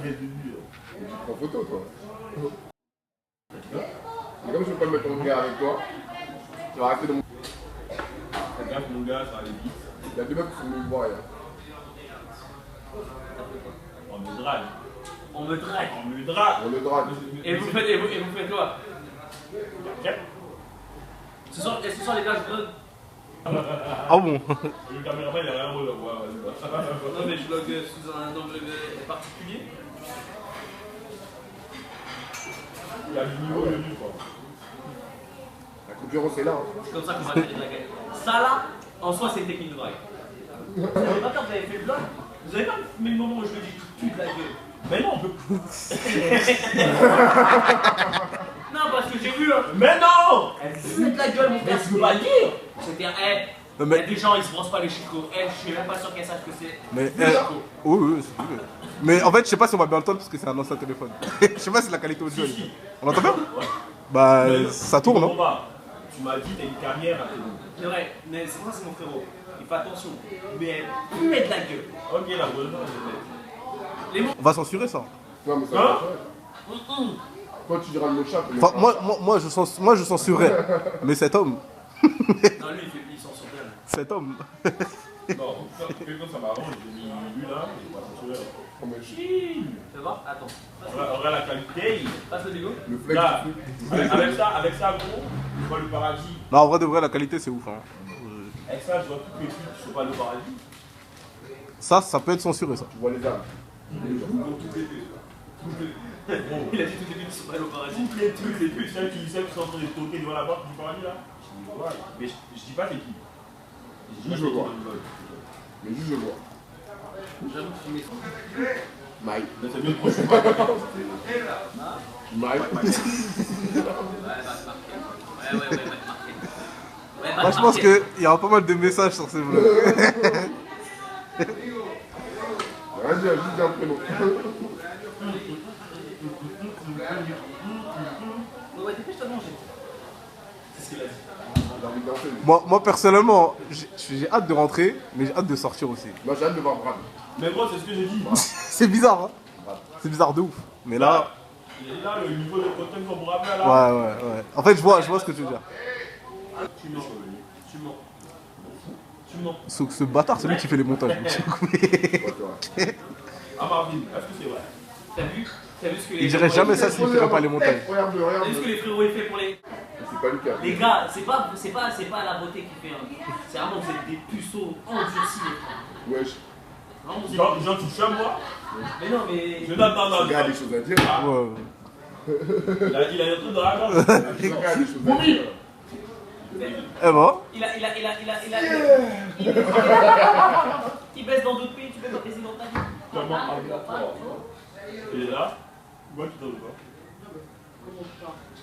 dès le début. Tu prends photo, toi. Et comme je peux pas me mettre en regard avec toi, tu vas rester dans mon. Regarde mon gars, ça allait vite. Il y a deux mecs qui sont venus me voir hier. On me drague. On me drague. On me drague. On le drague. Et vous faites quoi? Ce soir les gars, je blogue. Ah bon? Le caméraman, il a rien rôle à voir. Non mais je blogue sous un angle particulier. Il y a du niveau de lui, quoi. La concurrence est là. Hein. C'est comme ça qu'on va faire des dragues. Ça là, en soi, c'est une technique de drague. Vous avez pas peur, vous avez fait le blog? Vous avez pas mis le moment où je me dis tu de la gueule? Mais non, on peut. Non, parce que j'ai vu. Mais non! Elle pue de la gueule, mon frère. Mais tu peux pas le dire! C'est-à-dire, Non, mais- il y a des gens, ils se brossent pas les chicots. Je suis même pas sûr qu'elle sache que c'est. Mais, des chicots. oui, c'est vrai. Mais en fait, je sais pas si on va bien entendre parce que c'est un ancien téléphone. Je sais pas si la qualité audio. Si. On entend bien? Ouais. Bah, Mais ça tourne, non? non? Tu m'as dit, t'as une carrière à tenir. C'est vrai, mais c'est moi, c'est mon frérot. Il fait attention. Mais elle pue de la gueule. Ok, la bonne Les mots. On va censurer ça. Non, mais ça Hein? va pas. Toi, tu diras le mot chat. Enfin, moi, je censurerais. Mais cet homme. Non, lui, il s'en sort bien. Cet homme. Non, quand ça m'arrange, j'ai mis lui là, et pas censurer. Oh, mais Chill. Tu vas voir? Attends. On regarde la qualité. Passe le bigot. le flex, Là, du truc. avec ça, gros, je vois le paradis. Non, en vrai de vrai, la qualité, c'est ouf. Hein. Avec ça, je vois toutes les filles qui sont pas le paradis. Ça peut être censuré, ça. Tu vois les âmes. Donc, toutes les filles. Gros, Il a dit toutes les filles qui sont pas au paradis. toutes les filles, celles qui sont en train de toquer devant la porte du paradis là. Je dis, ouais. Mais je dis pas c'est qui. Je dis pas Je c'est qui vois. dans le vol. Mais juste, je vois. J'avoue que tu mets ça. Mike. Mais c'est bien le prochain pas. Mike. Ouais, va te marquer. Ouais, va te marquer. Ouais, va Moi, te je pense marquer. qu'il y aura pas mal de messages sur ces vlogs. Vas-y, juste un prénom. Ouais, dépêche-toi de manger. C'est ce qu'il a dit. J'ai envie de danser. lui. Moi, personnellement, j'ai hâte de rentrer, mais j'ai hâte de sortir aussi. Moi, j'ai hâte de voir Brad. Mais gros, c'est ce que j'ai dit. C'est bizarre, hein. C'est bizarre de ouf. Mais là, Il est là, le niveau de content qu'on me rappelle là. ouais. En fait, je vois ce que tu veux dire. Tu mens. Tu mens. Tu mens. Ce bâtard, c'est lui qui fait les montages. Ouais, c'est vrai. Ah, Marvin, est-ce que c'est vrai? T'as vu ce que les. Il dirait jamais ça s'il ferait pas les montages. Regarde-le, T'as vu ce que regarde-le. les frérots ils font pour les. C'est pas Lucas. Les gars, c'est pas la beauté qui fait. C'est vraiment vous êtes des puceaux endurcis. Wesh. Vraiment, vous êtes. Jean, tu fais moi? Mais non, mais. Non. Le gars a des choses à dire. Ouais. Il a un truc de la Le gars a des choses à dire. Eh ben, Il baisse dans d'autres pays, tu peux pas baisser dans ta vie. Comment il est là? Moi, tu donnes pas.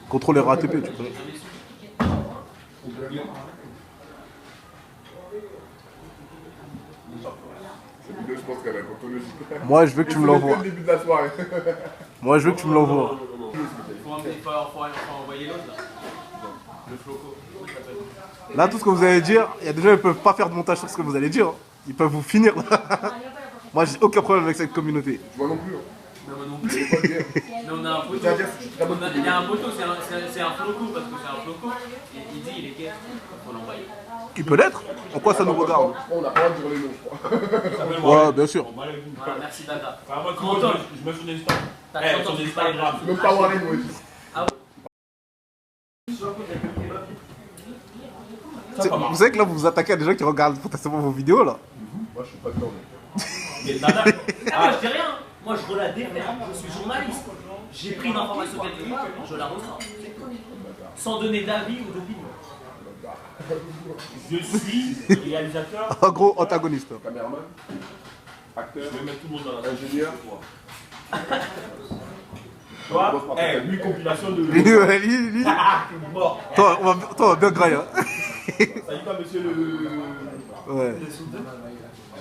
contrôleur ATP, tu connais. Cette vidéo, je pense qu'elle est pathologique. Moi, je veux que tu me l'envoies. C'est le début de la soirée. Moi, je veux que tu me l'envoies. Faut envoyer l'autre là. Le floco. Là, tout ce que vous allez dire, il y a des gens qui peuvent pas faire de montage sur ce que vous allez dire. Hein. Ils peuvent vous finir. Moi, j'ai aucun problème avec cette communauté. Moi non plus. Hein. Non, moi non Je plus. vais pas le dire. Mais on a un poteau. C'est-à-dire, je suis très bonne Il y a un poteau, c'est un floco parce que c'est un floco. Et il dit il est quel? Faut l'envoyer. Il peut l'être. En quoi ça nous regarde? On n'a pas le droit de dire les noms, je crois. Ouais, bien sûr. Voilà, merci Dada. Enfin, moi, tu vois, je me souviens Insta. T'as Eh, entendu sur parler Instagram. Même pas Warren, moi aussi. Vous savez que là, vous vous attaquez à des gens qui regardent potentiellement vos vidéos là. Moi, je suis pas dedans. Mais Dada. Ah, je dis rien. Moi, je relate des faits. Je suis journaliste. J'ai pris une information quelque part, je la reçois. Sans donner d'avis ou d'opinion. Je suis réalisateur. En gros, antagoniste. Caméraman, acteur, Je vais mettre tout le monde dans la ingénieur. Toi, lui, compilation de. Lui, Mort. toi, on va bien grailler. Hein. Ça dit quoi, monsieur le. Ouais.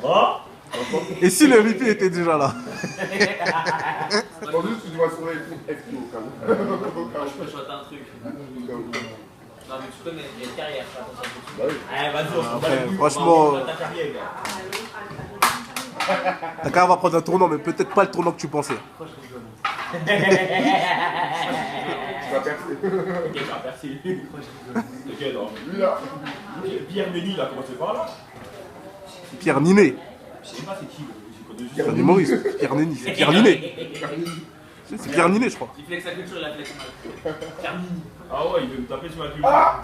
Oh? Et si le MVP était déjà là? En plus, tu dois sur les trucs FT au cas où. Je peux choisir un truc. Non, mais tu connais, il y a une carrière, ça, Bah oui. Eh, vas-y, on s'en bat Après, les couilles, franchement, on va ta carrière, gars. Ta carrière va prendre un tournant, mais peut-être pas le tournant que tu pensais. Tu vas percer. T'inquiète, t'as percé. T'inquiète, hein. Lui là. Pierre Mény, il a commencé par là. Pierre Ninet. Je sais pas c'est qui, je connais juste. C'est un humoriste. Pierre Néni. C'est Pierre Ninet. C'est Pierre Ninet, je crois. Il flex sa culture, il a flex mal. Termine. Ah ouais, il veut me taper sur la pub. Ah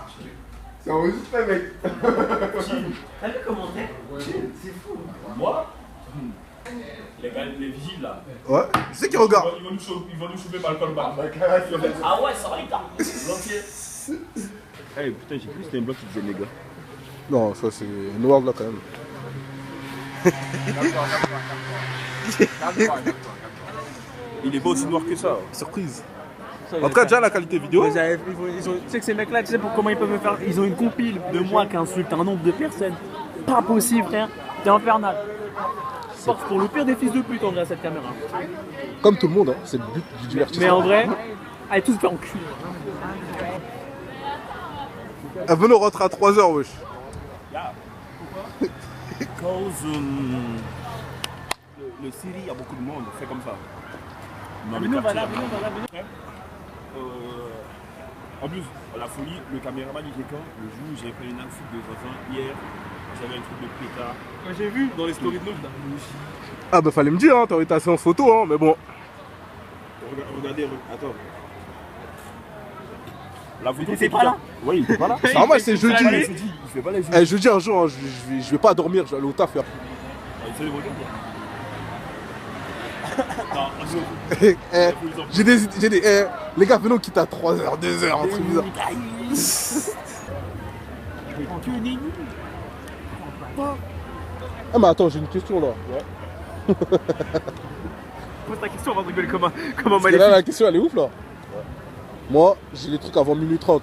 c'est enregistré, mec. T'as vu comment t'es? C'est fou. Moi les gars, les vigiles là. Ouais. Je sais qu'il regarde. Ils vont nous choper par le callback. Ah ouais, ça va, il t'a. L'entier. Eh putain, j'ai cru que c'était un bloc qui disait les gars. Non, ça c'est noir là quand même. Il est pas aussi noir que ça. Surprise. En tout cas, déjà la qualité vidéo. Tu sais que ces mecs-là, tu sais pour comment ils peuvent me faire. Ils ont une compile de moi qui insulte un nombre de personnes. Pas possible, frère. T'es infernal. Sauf pour le pire des fils de pute en vrai à cette caméra. Comme tout le monde, hein, c'est le but du divertissement. Mais en vrai, allez tous faire en cul. Venez, on rentre à 3h, wesh. Cause le Syrie, il y a beaucoup de monde, c'est comme ça. Dans les quartiers, en plus, la folie, le caméraman il était quand le jour où j'ai fait une insulte de enfants, hier, j'avais un truc de pétard. J'ai vu dans les stories de l'autre là. Ah bah fallait me dire, hein, t'aurais été assez en photo, hein, mais bon. Regardez, attends. La photo, t'étais pas là? Oui, il était pas là. C'est normal, c'est jeudi. Il fait pas les yeux. Eh, jeudi un jour, hein, je vais pas dormir, je vais aller au taf. Il fait les regards. Non, J'ai des. Les gars, venons quitter à 3h, 2h, un truc bizarre. Ah, mais attends, j'ai une question là. Pose ta question avant de rigoler comme un Parce que maléfique. là, la question elle est ouf là. Moi, j'ai les trucs avant minuit 30.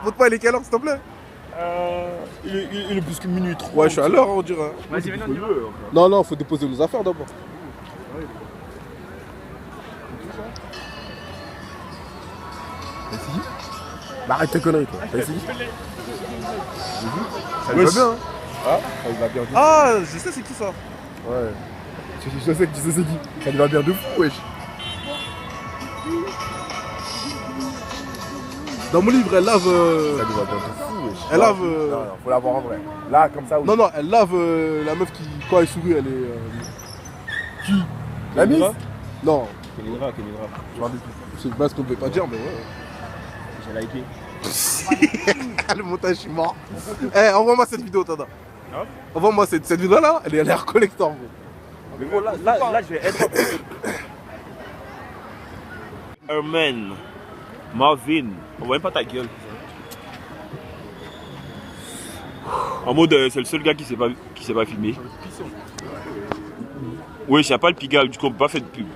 Votre pas, il est quelle heure, s'il te plaît? il est plus que minute 3. Ouais, je suis à l'heure, on dirait. Vas-y, viens, on y va. Non, faut déposer nos affaires d'abord. Bah arrête tes conneries toi. T'as essayé? Ça lui va bien, hein? Ah, ça lui va bien. Ah, je sais c'est qui ça. Ouais. Je sais que tu sais c'est qui. Ça lui va bien de fou, wesh. Dans mon livre, elle lave. Ça lui va bien de fou, wesh. Elle lave. Non, faut l'avoir en vrai. Là, comme ça, oui. Non, elle lave la meuf qui, quand elle sourit, elle est. Qui? La mise? Non, Kenira. c'est pas ce qu'on ne peut pas dire, mais ouais. J'ai liké. Le montage, je suis mort. Eh, envoie-moi cette vidéo, Tada. Hein? Envoie-moi cette vidéo là, elle a l'air collector, gros. Mais bon, là, je vais être. Herman, Marvin, on voit même pas ta gueule. En mode, c'est le seul gars qui s'est pas filmé. Oui, il n'y a pas le Pigalle, du coup on peut pas faire de pub.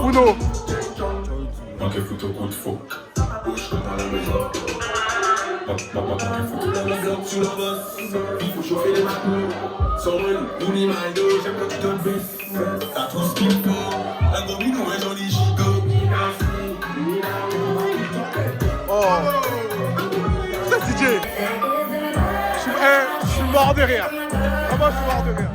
Uno. Manquez photo coup de faux. Bouche dans la maison. Manquez photo coup de faux. Il faut chauffer les matous. Sorel, Unimaldo, j'aime quand tu te baisses. T'as tout ce qu'il faut. mort de rire. Vraiment, je suis mort de rire.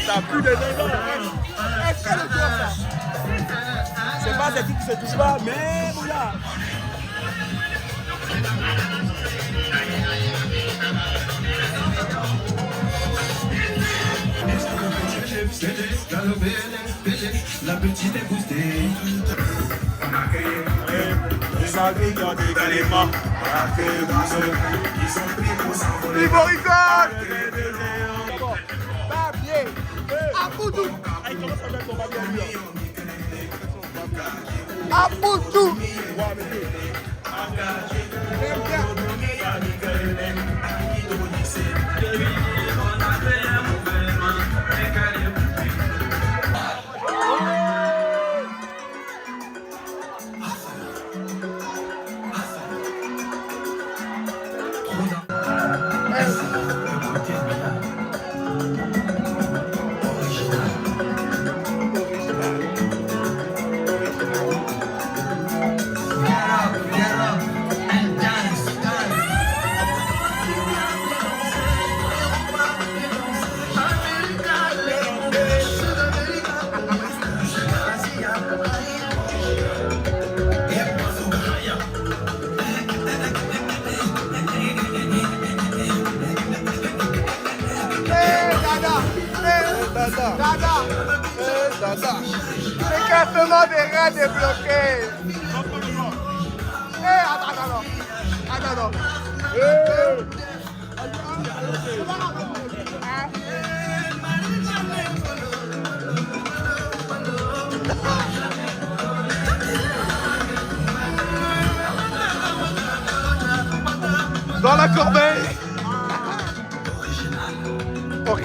T'as plus de dégâts. Est-ce que le toit ça? C'est pas des trucs qui se touchent pas, mais voilà. La petite est boostée. Déclassement des reins débloqué. Attends. Dans la corbeille. Ok.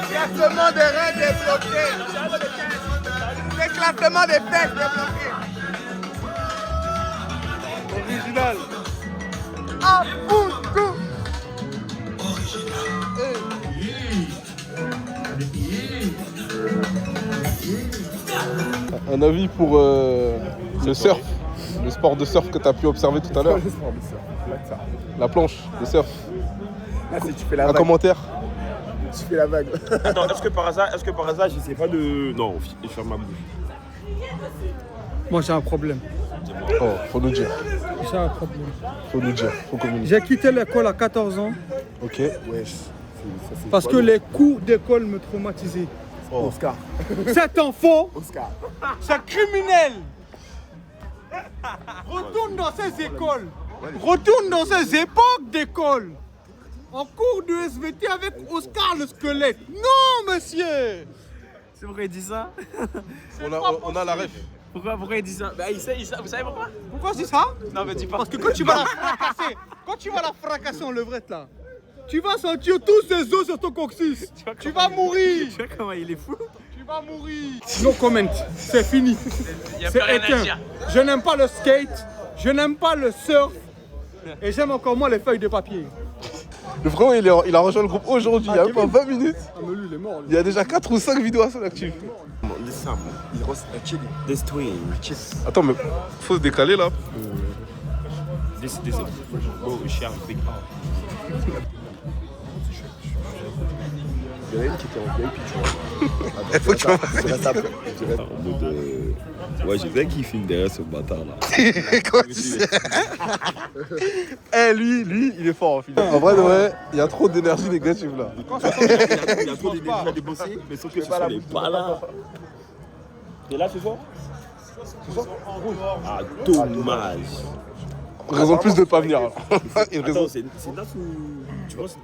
Déclassement des reins débloqué. Déclassement des fesses débloqué. Original. Un avis pour le surf, le sport de surf que tu as pu observer tout à l'heure. Le sport de surf. La planche de surf. Là, si tu fais la Un vague. commentaire. Tu fais la vague. Attends, est-ce que par hasard, j'essaie pas de. Non, je ferme ma bouche. Moi j'ai un problème. Oh, faut nous dire. J'ai un problème. Faut nous dire. Faut communiquer. J'ai quitté l'école à 14 ans Ok. parce que les cours d'école me traumatisaient. Oh. Oscar. Cet enfant, Oscar. c'est criminel. Retourne dans ses écoles. Retourne dans ses époques d'école. En cours de SVT avec Oscar le squelette. Non, monsieur. C'est pourquoi il dit ça? On a la ref. Pourquoi il dit ça? Bah, il sait, vous savez pourquoi? Pourquoi je dis ça? Non, mais dis pas. Parce que quand tu vas la fracasser en levrette là, tu vas sentir tous ces os sur ton coccyx. Tu vas mourir. Tu vois comment il est fou? Tu vas mourir. No comment, c'est fini. Il a C'est plus rien à éteint. dire. Je n'aime pas le skate, je n'aime pas le surf et j'aime encore moins les feuilles de papier. Le frérot, il a rejoint le groupe aujourd'hui, il y a pas 20 minutes. Ah mais lui il est mort. Il y a déjà 4 ou 5 vidéos à son actif. This twin. Attends, mais faut se décaler là. This oh, cher, big Il y en a une qui était en VIP, tu vois. Il faut que tu vas En mode. Ouais, j'ai bien qu'il filme derrière ce bâtard là. Quoi tu sais? Eh, lui, il est fort en film. En vrai, ouais, il y a trop d'énergie négative là. Il y a trop d'énergie à débourser, mais sauf que ce soir, il est pas là. T'es là ce soir? Ah, dommage. Raison plus de pas venir. Alors. Une raison. Attends, c'est Nas ou. Tu penses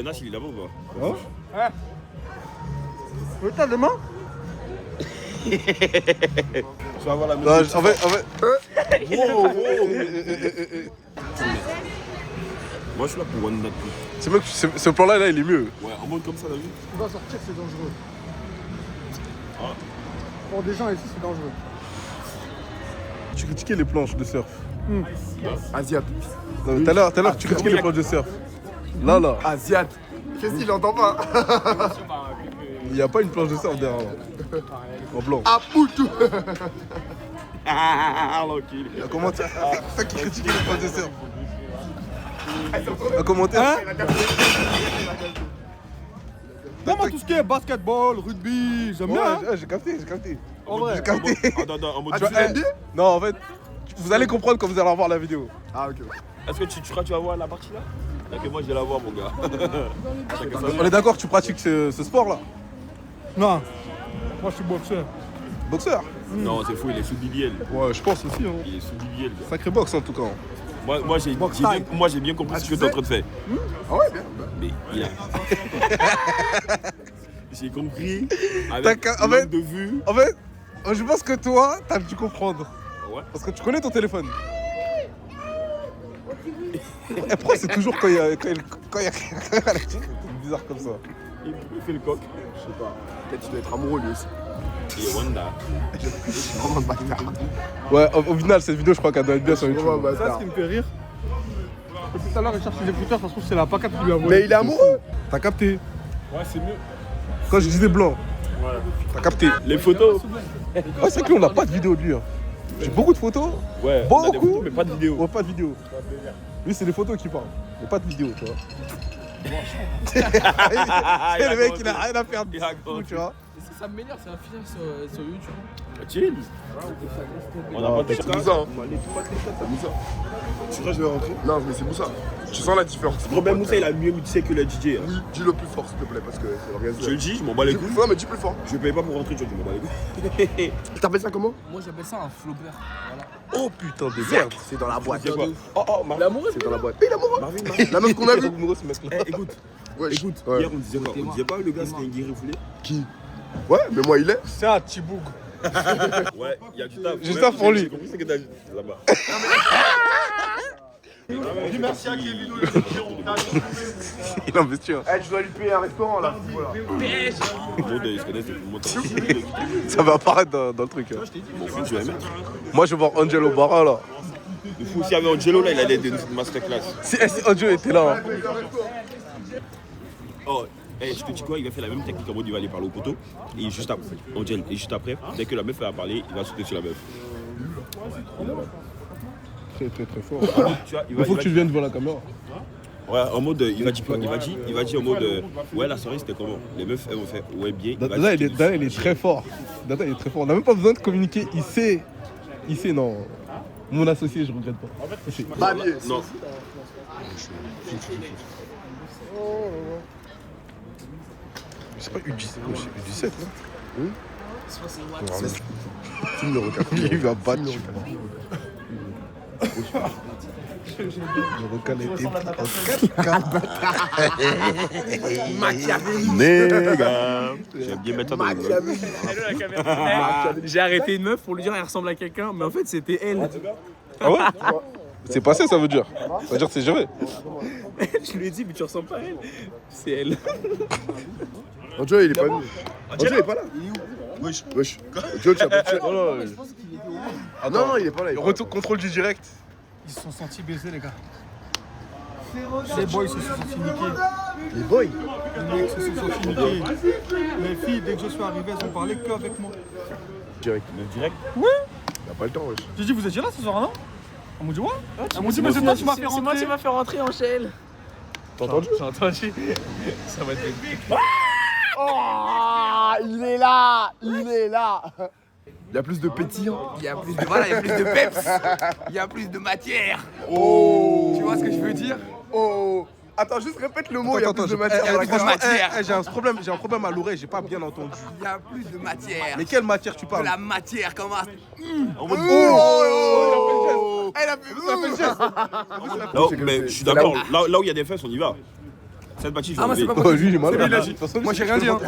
Nas il est là-bas ou pas? Ouais. T'as demain? Tu vas avoir la même. Non, en fait. Moi je suis là pour One Night. C'est mieux que ce plan-là, là, il est mieux. Ouais, en mode comme ça, t'as vu? On doit sortir, c'est dangereux. Pour des gens ici, c'est dangereux. Tu critiquais les planches de surf. Asiate. Non, tout à l'heure, tu critiquais les planches de surf. Là. Asiate. Qu'est-ce qu'il entend pas? Il n'y a pas une planche de surf derrière. Là. En blanc. Ah, Poutou. Ah, l'enculé. Un commentaire. C'est ça qui critiquait les planches de surf. Un commentaire. Non, moi, tout ce qui est basketball, rugby, j'aime bien. Ouais, j'ai capté. En vrai. J'ai capté. Attends, en mode. Ah, tu l'as dit? Non, en fait, vous allez comprendre quand vous allez revoir la vidéo. Ah, ok. Est-ce que tu crois que tu vas voir la partie là? D'accord, moi je vais la voir, mon gars. On est d'accord, tu pratiques ce sport-là? Non. Moi, je suis boxeur. Boxeur? Non, c'est fou, il est sous BBL. Ouais, je pense aussi. Hein. Il est sous BBL. Gars. Sacré boxe en tout cas. Moi j'ai bien compris ce que tu es en train de faire. Ah ouais, bien. Mais il a. J'ai compris. Avec En fait, de vue. En fait, je pense que toi, t'as dû comprendre. Ouais. Parce que tu connais ton téléphone. Et pourquoi c'est toujours quand il y a c'est bizarre comme ça. Il fait le coq. Je sais pas. Peut-être qu'il doit être amoureux lui aussi. Et Wanda. Vraiment un bâtard. Ouais, au final, cette vidéo, je crois qu'elle doit être bien sur YouTube. Vraiment un Ça, ce bâtard. qui me fait rire. Tout à l'heure, il cherche ses écouteurs, ça se trouve, c'est la pancarte qui lui a volé. Mais il est amoureux. T'as capté? Ouais, c'est mieux. Quand je disais blanc, t'as capté? Les photos. Ouais, c'est vrai qu'on n'a pas de vidéo de lui. Hein. J'ai beaucoup de photos. Ouais, on a des Beaucoup. photos, mais pas de vidéo. Ouais, pas de vidéo. Lui, c'est les photos qui parlent. Mais pas de vidéo, tu vois. C'est le mec, il a rien à faire de fou, tu vois. Ça m'énerve, ça va finir sur YouTube. Chill. On n'a pas de C'est Moussa. Hein. C'est Moussa. Tu crois que je vais rentrer? Non, mais c'est Moussa. Tu sens la différence. Robert Moussa, il a mieux mixé que le DJ. Hein. Oui, dis-le plus fort s'il te plaît parce que c'est organisé. Je le dis, je m'en bats les couilles. Non, mais dis plus fort. Je paye pas pour rentrer, tu vois, je m'en bats les couilles. T'appelles ça comment? Moi j'appelle ça un flopper. Voilà. Oh putain de merde. C'est dans la boîte. C'est quoi? Oh, Marvin. L'amoureux, C'est dans la boîte. Mais il est amoureux. Marvin. La meuf qu'on a vue. Eh, écoute, Ouais, écoute, ouais. hier on disait quoi? On disait pas le gars c'était un guéri foulé? Qui? Ouais, mais moi il est. C'est un Tiboug. Ouais, il y a du taf. Juste taf pour lui. J'ai compris ce que t'as dit là-bas. Dis merci à Kevin. Il investit. Hein. Eh, tu dois lui payer un restaurant là. Voilà. Ils se connaissent depuis longtemps. Ça va apparaître dans le truc. Hein. Mon fou, tu vas mettre. Moi, je vais voir Angelo Barra là. Le fou, s'il y avait Angelo là, il allait être une masterclass. Si Angelo était là. Hein. Oh, hey, je te dis quoi, il va faire la même technique en mode il va aller parler au poteau. Et juste après, Angel, et juste après, dès que la meuf va parler, il va sauter sur la meuf. Très très très fort. Tu vois, Il faut que tu viennes devant la caméra. Ouais, en mode, il va dire en mode, ouais, la soirée c'était comment? Les meufs, elles vont faire, ouais, bien. Dada, il est très fort. Dada, il est très fort. On n'a même pas besoin de communiquer. Il sait, non. Mon associé, je regrette pas. Il sait. Babier. Non. C'est pas U17, c'est U17 là. Oui. Film de requin. Il va battre. Le requin était en 4K. Néga. J'aime bien mettre ça dans le J'ai arrêté une meuf pour lui dire elle ressemble à quelqu'un, mais en fait c'était elle. Ah ouais? C'est passé, ça veut dire. Ça veut dire que c'est jamais. Je lui ai dit mais tu ressembles pas à elle. C'est elle. Angelo il est pas venu. Angelo il est pas là. Il est où? Wesh. Wesh. Angelo tu as pas tué. Ah non, il est pas là. Retour contrôle du direct. Ils se sont sentis baisés, les gars. Les boys se sont sentis niqués. Les boys. Les mecs se sont sentis niqués. Les filles, dès que je suis arrivé, elles ont parlé qu'avec moi. Direct. Le direct? Oui. T'as pas le temps, wesh. J'ai dit, vous étiez là ce soir, non? Elles m'ont dit, ouais. Elles m'ont dit, mais c'est toi qui m'as fait rentrer. C'est moi qui m'a fait rentrer en Shell. T'as entendu? J'ai entendu. Ça va être. Oh, il est là. Il est là. Il y a plus de pétillant. Il y a plus de, voilà, il y a plus de peps. Il y a plus de matière. Oh. Tu vois ce que je veux dire? Oh. Attends, juste répète le mot, il y a plus de matière. dans la gueule. J'ai un problème à l'oreille, j'ai pas bien entendu. Il y a plus de matière. Mais quelle matière tu De parles? la matière, comment? Oh. Elle a fait le geste. Non, mais je suis d'accord. Là où il y a des fesses, on y va. Cette bâtie, je vais Ah, moi, c'est enlever. pas possible. Lui, il est malade. C'est lui, il a dit. Moi, j'ai rien dit. Hein.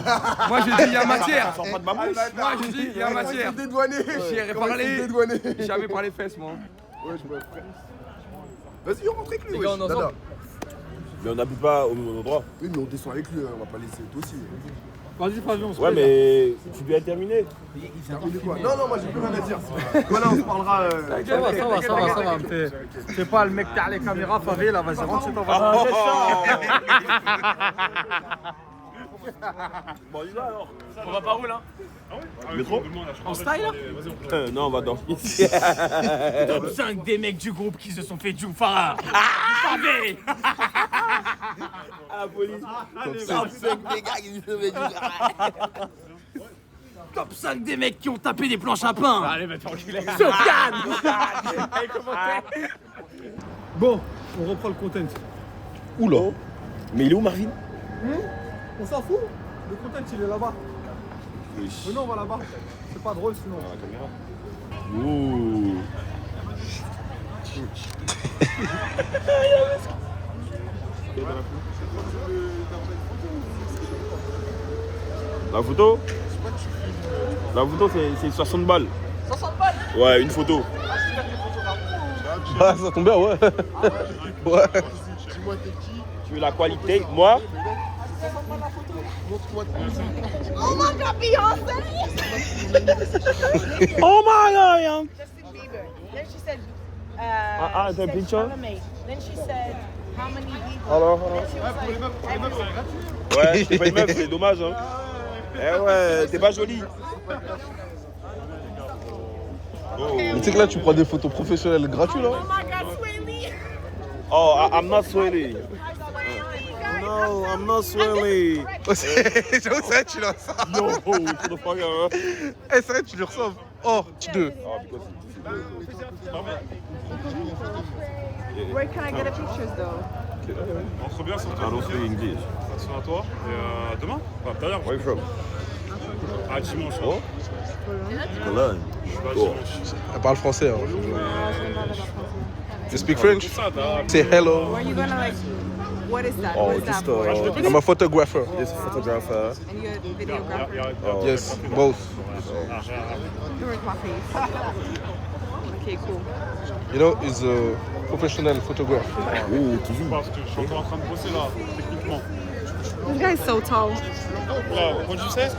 Moi, j'ai dit, il y a matière. Sors pas de ma bouche. Moi, j'ai dit, il y a matière. Dédouané. J'ai parlé. J'avais parlé fesses, moi. Ouais, je vois. Vas-y, on rentre avec lui. Les gars, wesh. on est Dada. ensemble. Mais on n'appuie pas au même endroit. Oui, mais on descend avec lui, on va pas laisser toi aussi. Vas-y, Fabien, on se Ouais, fait, là. mais tu dois terminer. Terminé quoi? Non, non, moi j'ai plus rien à dire. Voilà, on se parlera. Ça va. Fais pas le mec derrière les caméras, Favé, là, vas-y, rentre chez toi, vas-y. Bon, on y va alors. On va par où là? Métro? En style là? Non, on va dormir. Top 5 des mecs du groupe qui se sont fait Djoufara. Favé. À la police. Top 5 des gars qui se fait du Top 5 des mecs qui ont tapé des planches à pain. Allez, va t'enculer. Bon, on reprend le content. Oula. Mais il est où, Marvin? On s'en fout. Le content, il est là-bas. Venez, on va là-bas. C'est pas drôle sinon. Ouh. La photo? La photo, c'est 60 balles. 60 balles. Ouais, une photo. Ah, ça tombe bien, ouais. Ouais. Tu veux la qualité? Moi? Oh my God, Beyonce! Oh my God! Justin Bieber. Then she said, the she said, picture? Charlamagne. Then she said, how many people? Alors, Then she was like, everyone. ouais, t'es pas une meuf, c'est dommage, hein. Eh ouais, t'es pas jolie. Oh. Mais tu sais que là, tu prends des photos professionnelles gratuites, là. Oh my God, Swaley! Oh, I'm not sweaty. No, I'm not sweaty. J'avoue, c'est vrai, tu le ressens. Yo, what the fuck, hein? Eh, c'est vrai, tu le ressens. Oh, tu deux. Oh, because Where can I get a pictures though? Entre bien, c'est I don't speak English. attention à toi. Et demain? Enfin, tout à l'heure. Where you from? Ah, dimanche. Oh? Cologne. Dimanche. Elle parle français. Hein. You speak French? Say hello. Where are you gonna like? What is that? Oh, what is just, that for? I'm a photographer. This photographer. And you're a videographer? Oh, Yes, both. Doing my face. Okay, cool. You know, he's a professional photographer. Oh, toujours. Parce que je suis encore en train de bosser là, techniquement. This guy's so tall. Là, quand tu sais?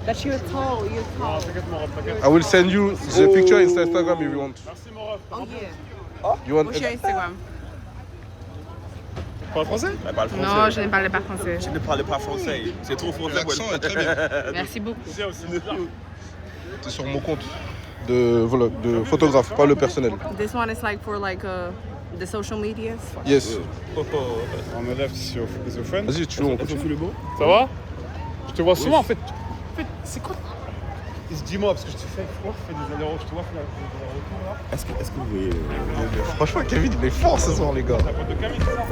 That you're tall. You're Ah, tall. t'inquiète, mon ref, t'inquiète. I will send you the picture in Instagram if you want. Merci, mon ref. Oh yeah. You want? What's your Instagram? Parle français? Elle parle français. Non, je ne parle pas français. Je ne parle pas français. C'est trop français pour L'accent est très bien. Merci beaucoup. C'est aussi bizarre. C'est sur mon compte de photographe, pas le personnel. This one is like for like the social medias. Yes. On me lève sur The Friend. Vas-y, tu veux, on continue. Ça va? Je te vois souvent en fait. En fait, c'est quoi? Dis-moi, parce que je te fais des allers-retours. Je te vois faire des allers-retours là. Est-ce que vous voyez Franchement, Kevin, il est fort ce soir, les gars. La boîte de Camille, c'est ça?